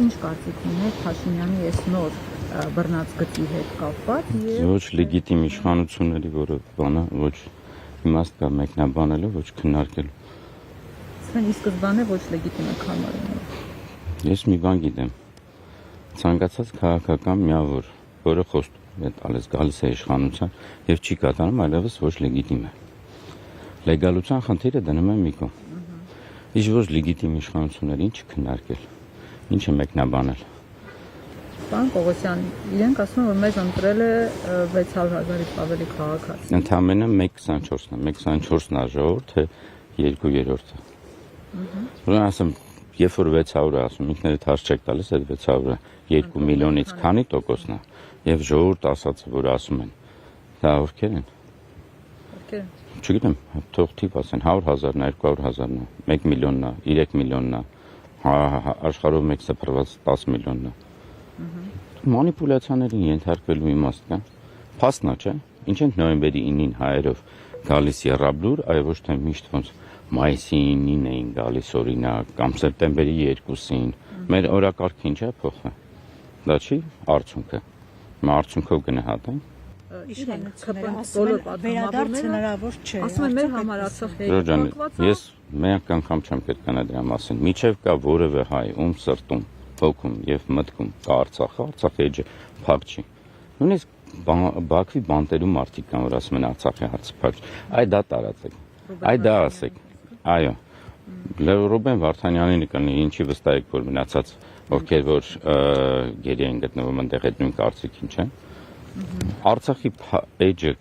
ինչ կարծիք ունեք Փաշինյանի այս նոր բռնած գծի հետ կապված ոչ լեգիտիմ իշխանությունների որը բանը ոչ իմաստ կա մեկնաբանելու ոչ քննարկելու Սեն ի սկզբանե ոչ լեգիտիմ եք համարում Ես մի բան գիտեմ ցանկացած քաղաքական միավոր որը խոստում է տալիս գալիս է իշխանության եւ չի կատարում այլևս ոչ լեգիտիմ է լեգալության խնդիրը դնում է մի կողմ Իսկ ոչ լեգիտիմ իշխանություններին չքննարկել ինչ է մեկնաբանել Պարոն Պողոսյան, իրենք ասում են, որ մեզ ընտրել է 600,000-ից ավելի քաղաքացի։ Ընդամենը 1.24-ն է, 1.24-ն է ժողովուրդ, թե 2/3-ը։ Ուրեմն ասեմ, երբ որ 600-ը ասում, ինքներդ հաշ չեք տալիս, այդ 600-ը 2 միլիոնից քանի տոկոսն է, եւ ժողովուրդ ասածը, որ ասում են, դա ովքեր են։ Ովքեր են։ Չգիտեմ, թող թիվ ասեն 100,000-ն է, 200,000-ն է, 1 միլիոնն է, 3 միլիոնն է, աշխարհով մեկ սփռված 10 միլիոնն է։ Մանիպուլյացիաներին ենթարկվելու իմաստ կա։ Փաստն է, չէ՞։ Ինչ են նոյեմբերի 9-ին հայերով գալիս եռաբլուր, այլ ոչ թե միշտ ոնց մայիսի 9-ին էին գալիս օրինակ, կամ սեպտեմբերի 2-ին։ Մեր օրակարգը ինչ է փոխվել։ Դա չի արդյունքը։ Մա արդյունքով գնահատենք։ Վերադարձ հնարավոր չէ։ Ասում են մեր համար Արցախի Ես մեկ անգամ չեմ կրկնա դրա մասին։ Միջև կա որևէ հայ, ում սրտում հոգում եւ մտքում կա Արցախի էջը փակ չի։ Նույնիսկ Բաքվի բանտերում մարդիկ կան, որ ասում են Արցախի հարցը փակ չի։ Այ դա տարածեք։ Այ դա ասեք։ Այո։ Ռուբեն Վարդանյանին կնի ինչի վստահ եք, որ մնացած ովքեր որ գերի են գտնվում այնտեղ այդ նույն կարծիքին չեն։ Արցախի էջը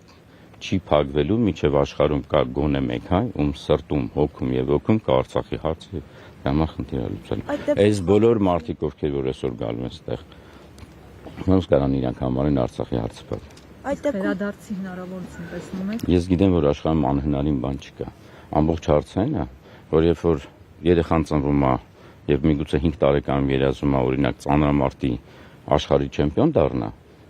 չի փակվելու, միջև աշխարհում կա գոնե մեկ հայ, ում սրտում հոգում եւ ոգում կա Արցախի հարցը։ Համար խնդիրը լուծել։ Այս բոլոր մարդիկ, ովքեր որ այսօր գալու են այստեղ, ոնց կարան իրանք համարեն Արցախի հարցը փակ։ Այդ վերադարձի հնարավորություն տեսնում եք։ Ես գիտեմ, որ աշխարհում անհնարին բան չկա։ Ամբողջ հարցը այն է, որ երբ որ երեխան ծնվում է եւ միգուցե 5 տարեկանում երազում է օրինակ ծանրամարտի աշխարհի չեմպիոն դառնա,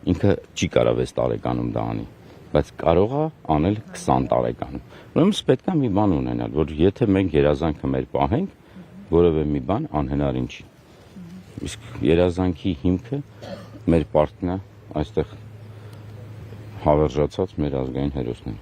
ինքը չի կարող 6 տարեկանում դա անի, բայց կարող է անել 20 տարեկանում։ Ուրեմն պետք է մի բան ունենալ, որ եթե մենք երազանքը մեր պահենք, որևէ մի բան անհնարին չի։ Իսկ երազանքի հիմքը մեր պարտքն է այստեղ հավերժացած մեր ազգային հերոսներ։